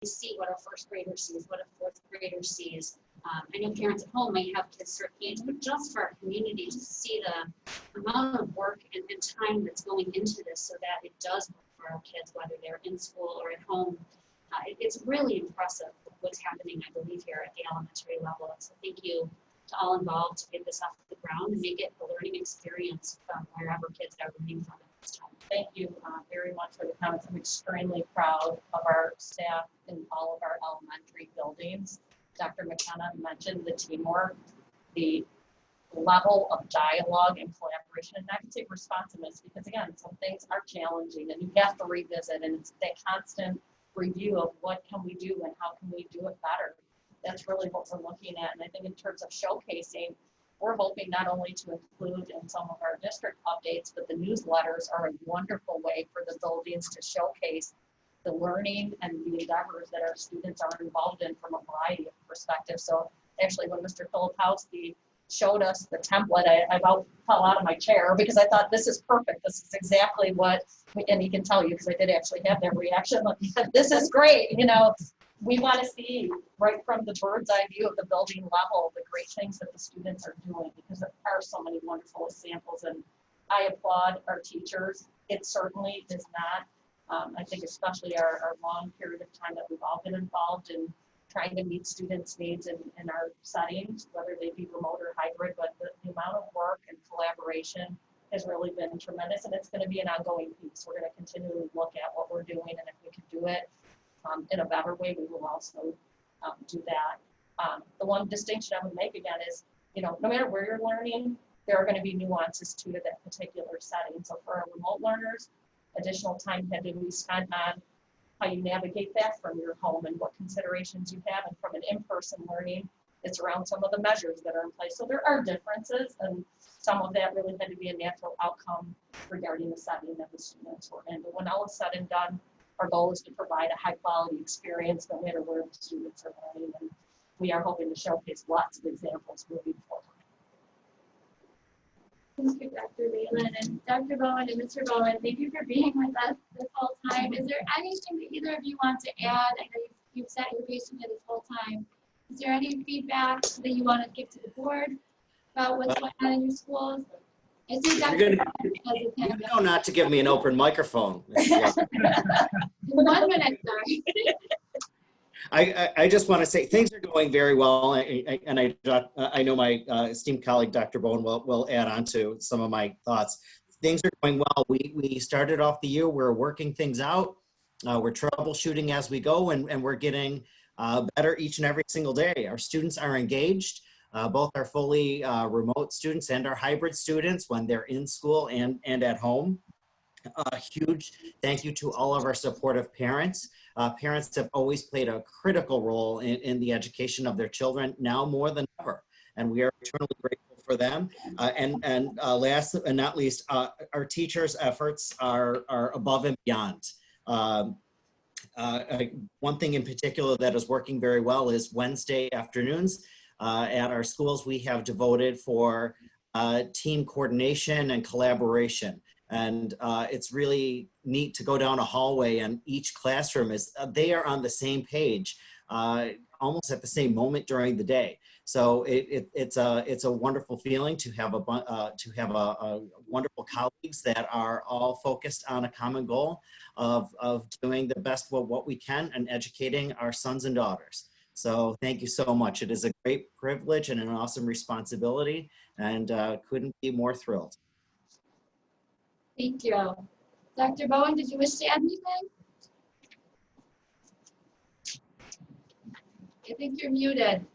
see what a first grader sees, what a fourth grader sees. I know parents at home may have kids start games, but just for our community to see the amount of work and time that's going into this so that it does work for our kids, whether they're in school or at home. It's really impressive what's happening, I believe, here at the elementary level. So thank you to all involved to get this off the ground and make it a learning experience from wherever kids are learning from at this time. Thank you very much for the comments. I'm extremely proud of our staff in all of our elementary buildings. Dr. McKenna mentioned the teamwork, the level of dialogue and collaboration, and I can say responsiveness, because again, some things are challenging and you have to revisit, and it's that constant review of what can we do and how can we do it better. That's really what we're looking at. And I think in terms of showcasing, we're hoping not only to include in some of our district updates, but the newsletters are a wonderful way for the buildings to showcase the learning and the endeavors that our students are involved in from a variety of perspectives. So actually when Mr. Filipowski showed us the template, I about fell out of my chair because I thought, this is perfect. This is exactly what, and he can tell you because I did actually have that reaction. This is great. You know, we want to see right from the bird's eye view of the building level, the great things that the students are doing, because there are so many wonderful examples, and I applaud our teachers. It certainly is not, I think especially our long period of time that we've all been involved in trying to meet students' needs in our settings, whether they be remote or hybrid, but the amount of work and collaboration has really been tremendous, and it's going to be an ongoing piece. We're going to continually look at what we're doing, and if we can do it in a better way, we will also do that. The one distinction I would make again is, you know, no matter where you're learning, there are going to be nuances to that particular setting. So for our remote learners, additional time had to be spent on how you navigate that from your home and what considerations you have. And from an in-person learning, it's around some of the measures that are in place. So there are differences, and some of that really had to be a natural outcome regarding the setting that the students were in. But when all is said and done, our goal is to provide a high quality experience no matter where the students are learning. And we are hoping to showcase lots of examples moving forward. Thank you, Dr. Whalen and Dr. Bowen and Mr. Bowen. Thank you for being with us this whole time. Is there anything that either of you want to add? I know you've sat your patient here this whole time. Is there any feedback that you want to give to the board about what's going on in your schools? I see Dr. You know not to give me an open microphone. 1 minute, sorry. I just want to say things are going very well, and I know my esteemed colleague Dr. Bowen will add on to some of my thoughts. Things are going well. We started off the year, we're working things out, we're troubleshooting as we go, and we're getting better each and every single day. Our students are engaged, both our fully remote students and our hybrid students when they're in school and at home. A huge thank you to all of our supportive parents. Parents have always played a critical role in the education of their children, now more than ever, and we are eternally grateful for them. And last and not least, our teachers' efforts are above and beyond. One thing in particular that is working very well is Wednesday afternoons at our schools. We have devoted for team coordination and collaboration. And it's really neat to go down a hallway and each classroom is, they are on the same page, almost at the same moment during the day. So it's a wonderful feeling to have a wonderful colleagues that are all focused on a common goal of doing the best with what we can and educating our sons and daughters. So thank you so much. It is a great privilege and an awesome responsibility, and couldn't be more thrilled. Thank you. Dr. Bowen, did you wish to add anything? I think you're muted.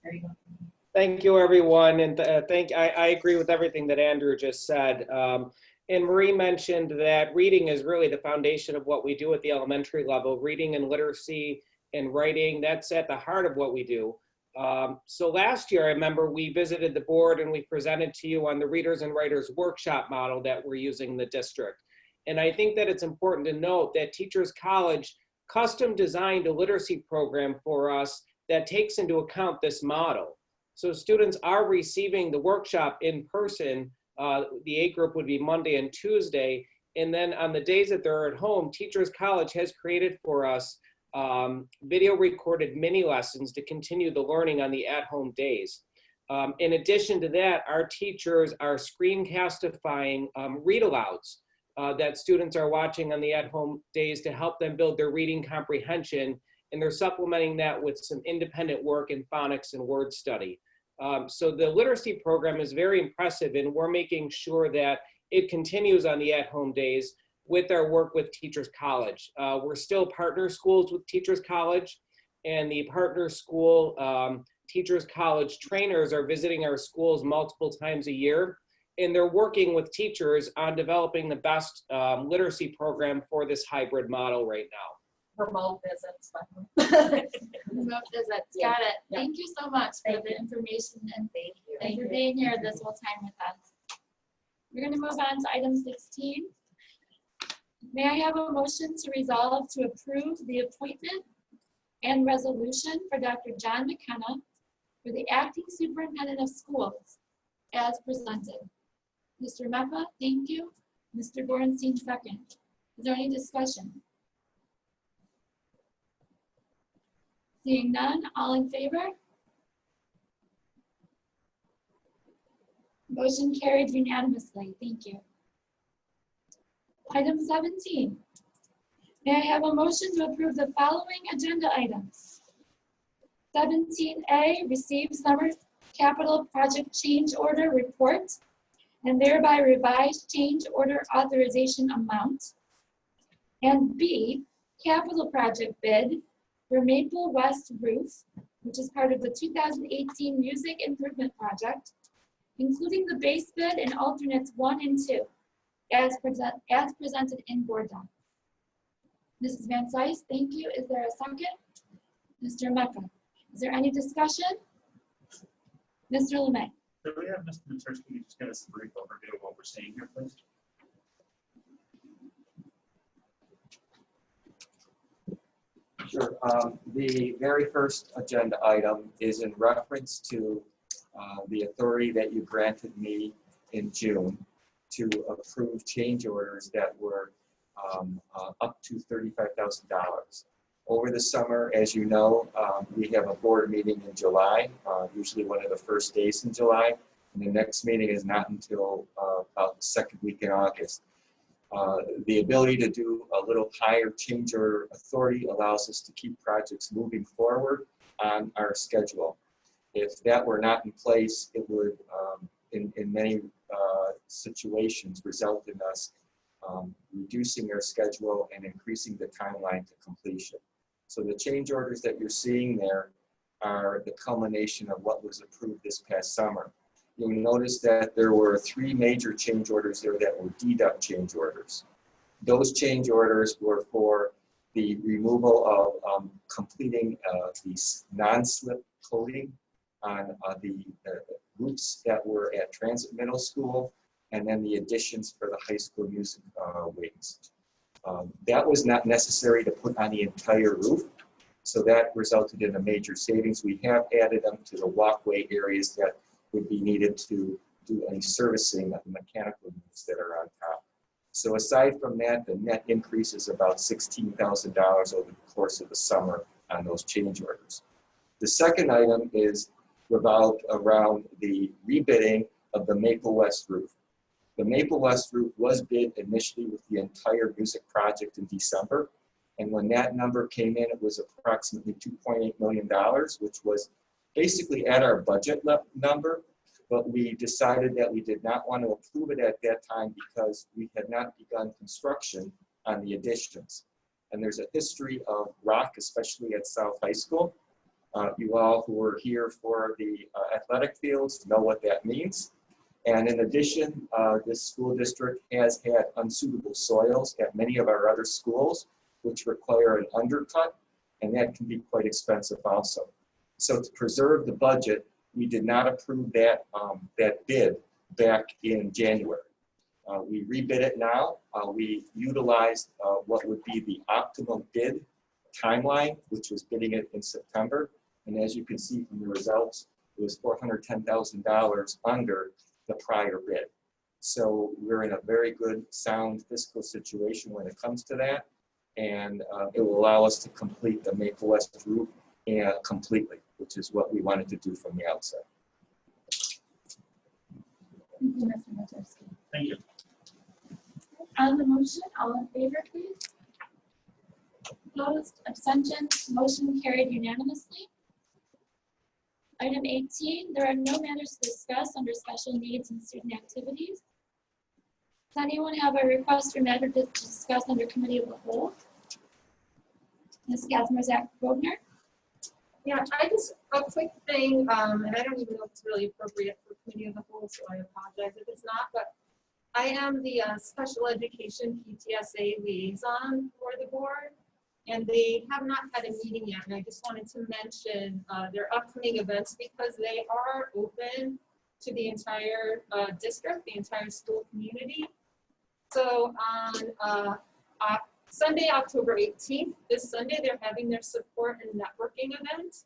There you go. Thank you, everyone, and I agree with everything that Andrew just said. And Marie mentioned that reading is really the foundation of what we do at the elementary level. Reading and literacy and writing, that's at the heart of what we do. So last year, I remember we visited the board and we presented to you on the Readers and Writers Workshop model that we're using in the district. And I think that it's important to note that Teachers College custom designed a literacy program for us that takes into account this model. So students are receiving the workshop in person. The A group would be Monday and Tuesday, And then on the days that they're at home, Teachers College has created for us video recorded mini lessons to continue the learning on the at-home days. In addition to that, our teachers are screencastifying read-alouds that students are watching on the at-home days to help them build their reading comprehension, and they're supplementing that with some independent work in phonics and word study. So the literacy program is very impressive, and we're making sure that it continues on the at-home days with our work with Teachers College. We're still partner schools with Teachers College, and the partner school Teachers College trainers are visiting our schools multiple times a year, and they're working with teachers on developing the best literacy program for this hybrid model right now. Remote visits. Remote visits, got it. Thank you so much for the information and thank you for being here this whole time with us. We're gonna move on to item 16. May I have a motion to resolve to approve the appointment and resolution for Dr. John McKenna for the acting superintendent of schools as presented? Mr. Meppa, thank you. Mr. Borenstein, second. Is there any discussion? Seeing none, all in favor? Motion carried unanimously. Thank you. Item 17. May I have a motion to approve the following agenda items? 17A, receive summer capital project change order report and thereby revised change order authorization amount. And B, capital project bid for Maple West Roof, which is part of the 2018 Music Improvement Project, including the base bid and alternates 1 and 2, as presented in board doc. Mrs. Van Sice, thank you. Is there a second? Mr. Mecca, is there any discussion? Mr. Lemay. Could we have Mr. Maturski just give us a brief overview of what we're seeing here, please? Sure. The very first agenda item is in reference to the authority that you granted me in June to approve change orders that were up to $35,000. Over the summer, as you know, we have a board meeting in July, usually one of the first days in July, and the next meeting is not until about the second week in August. The ability to do a little higher change order authority allows us to keep projects moving forward on our schedule. If that were not in place, it would, in many situations, result in us reducing our schedule and increasing the timeline to completion. So the change orders that you're seeing there are the culmination of what was approved this past summer. You'll notice that there were 3 major change orders there that were deduct change orders. Those change orders were for the removal of completing the non-slip coating on the roofs that were at Transit Middle School, and then the additions for the high school music wings. That was not necessary to put on the entire roof, so that resulted in a major savings. We have added them to the walkway areas that would be needed to do any servicing of the mechanical units that are on top. So aside from that, the net increase is about $16,000 over the course of the summer on those change orders. The second item is revolved around the rebidding of the Maple West roof. The Maple West roof was bid initially with the entire music project in December. And when that number came in, it was approximately $2.8 million, which was basically at our budget number. But we decided that we did not want to approve it at that time because we had not begun construction on the additions. And there's a history of rock, especially at South High School. You all who were here for the athletic fields know what that means. And in addition, this school district has had unsuitable soils at many of our other schools, which require an undercut, and that can be quite expensive also. So to preserve the budget, we did not approve that, that bid back in January. We rebid it now. We utilized what would be the optimal bid timeline, which was bidding it in September. And as you can see from the results, it was $410,000 under the prior bid. So we're in a very good, sound fiscal situation when it comes to that. And it will allow us to complete the Maple West route completely, which is what we wanted to do from the outset. Thank you, Mr. Matusky. Thank you. On the motion, all in favor, please? Opposed, abstentions, motion carried unanimously. Item 18, there are no matters to discuss under special needs and student activities. Does anyone have a request for matter to discuss under committee of the whole? Ms. Gathmer-Zach-Bogner? Yeah, I just, a quick thing, and I don't even know if it's really appropriate for committee of the whole, so I apologize if it's not, but I am the special education PTSA liaison for the board, and they have not had a meeting yet, and I just wanted to mention their upcoming events because they are open to the entire district, the entire school community. So on Sunday, October 18th, this Sunday, they're having their support and networking event.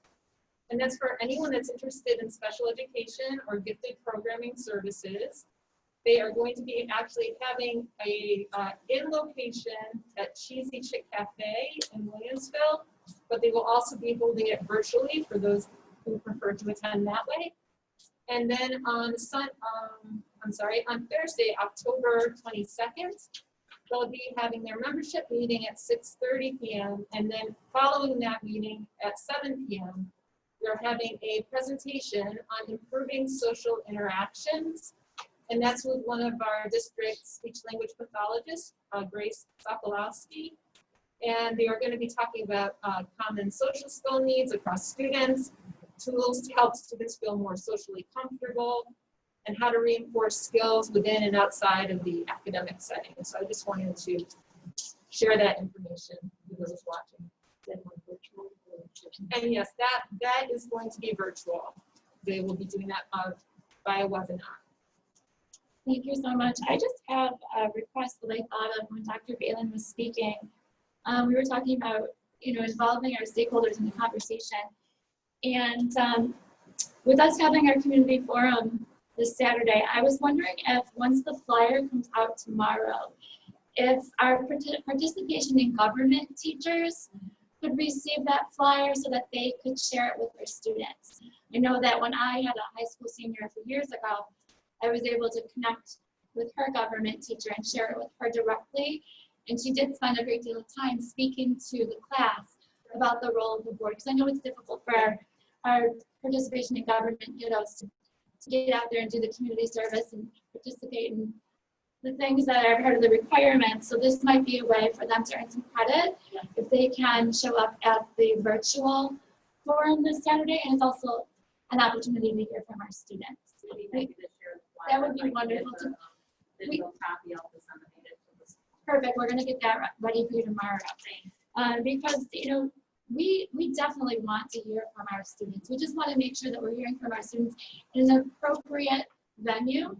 And that's for anyone that's interested in special education or gifted programming services. They are going to be actually having a in location at Cheesy Chick Cafe in Williamsville, but they will also be holding it virtually for those who prefer to attend that way. And then on Thursday, October 22nd, they'll be having their membership meeting at 6:30 p.m. And then following that meeting at 7 p.m., they're having a presentation on improving social interactions. And that's with one of our district's speech language pathologists, Grace Sokolowski. And they are going to be talking about common social skill needs across students, tools to help students feel more socially comfortable, and how to reinforce skills within and outside of the academic setting. So I just wanted to share that information with those watching. And yes, that is going to be virtual. They will be doing that via webinar. Thank you so much. I just have a request that I thought of when Dr. Balin was speaking. We were talking about, involving our stakeholders in the conversation. And with us having our community forum this Saturday, I was wondering if once the flyer comes out tomorrow, if our participation in government teachers could receive that flyer so that they could share it with their students. I know that when I had a high school senior a few years ago, I was able to connect with her government teacher and share it with her directly. And she did spend a great deal of time speaking to the class about the role of the board. Because I know it's difficult for our participation in government kiddos to get out there and do the community service and participate in the things that are part of the requirements. So this might be a way for them to earn some credit if they can show up at the virtual forum this Saturday. And it's also an opportunity to hear from our students. That would be wonderful. Perfect. We're going to get that ready for you tomorrow. Because, we definitely want to hear from our students. We just want to make sure that we're hearing from our students in an appropriate venue.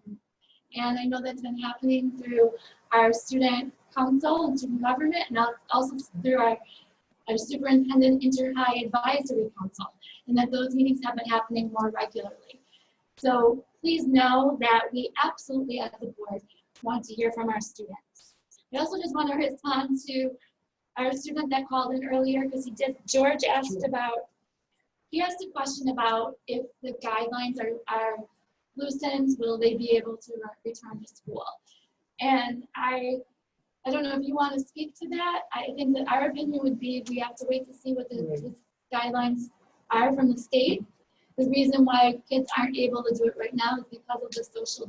And I know that's been happening through our student council and student government, and also through our superintendent inter-high advisory council, and that those meetings have been happening more regularly. So please know that we absolutely, as the board, want to hear from our students. I also just want to respond to our student that called in earlier, because George asked he asked a question about if the guidelines are loosened, will they be able to return to school? And I don't know if you want to speak to that. I think that our opinion would be we have to wait to see what the guidelines are from the state. The reason why kids aren't able to do it right now is because of the social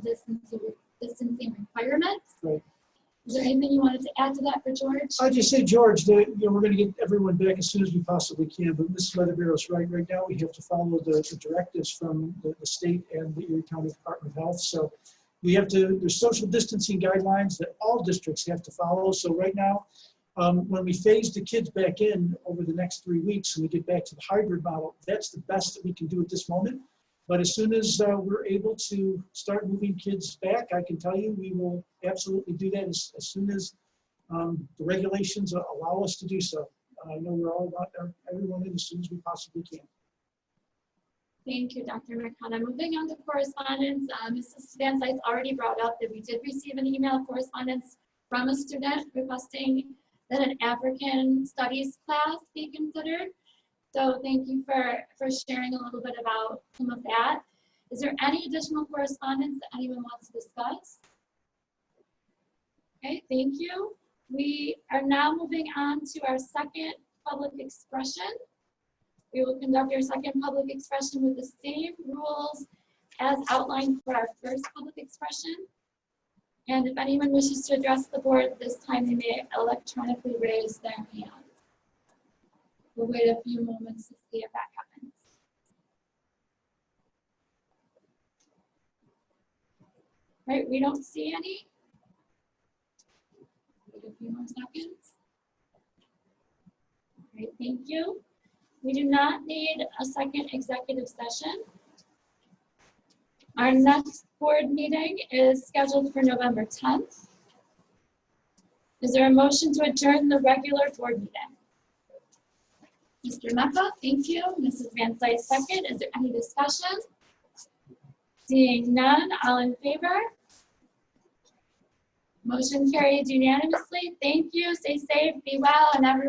distancing requirements. Right. Is there anything you wanted to add to that for George? I just say, George, that we're going to get everyone back as soon as we possibly can. But Mrs. Weatherbarrow's right. Right now, we have to follow the directives from the state and the Erie County Department of Health. So we have to. There's social distancing guidelines that all districts have to follow. So right now, when we phase the kids back in over the next 3 weeks and we get back to the hybrid model, that's the best that we can do at this moment. But as soon as we're able to start moving kids back, I can tell you we will absolutely do that as soon as the regulations allow us to do so. I know we're all about everyone in as soon as we possibly can. Thank you, Dr. McConna. Moving on to correspondence, Mrs. Van Sice already brought up that we did receive an email correspondence from a student requesting that an African studies class be considered. So thank you for sharing a little bit about some of that. Is there any additional correspondence that anyone wants to discuss? Okay, thank you. We are now moving on to our second public expression. We will conduct our second public expression with the same rules as outlined for our first public expression. And if anyone wishes to address the board this time, they may electronically raise their hand. We'll wait a few moments to see if that happens. Right, we don't see any. Wait a few more seconds. Great, thank you. We do not need a second executive session. Our next board meeting is scheduled for November 10th. Is there a motion to adjourn the regular board meeting? Mr. Mecca, thank you. Mrs. Van Sice, second. Is there any discussion? Seeing none, all in favor? Motion carried unanimously. Thank you. Stay safe, be well, and everyone.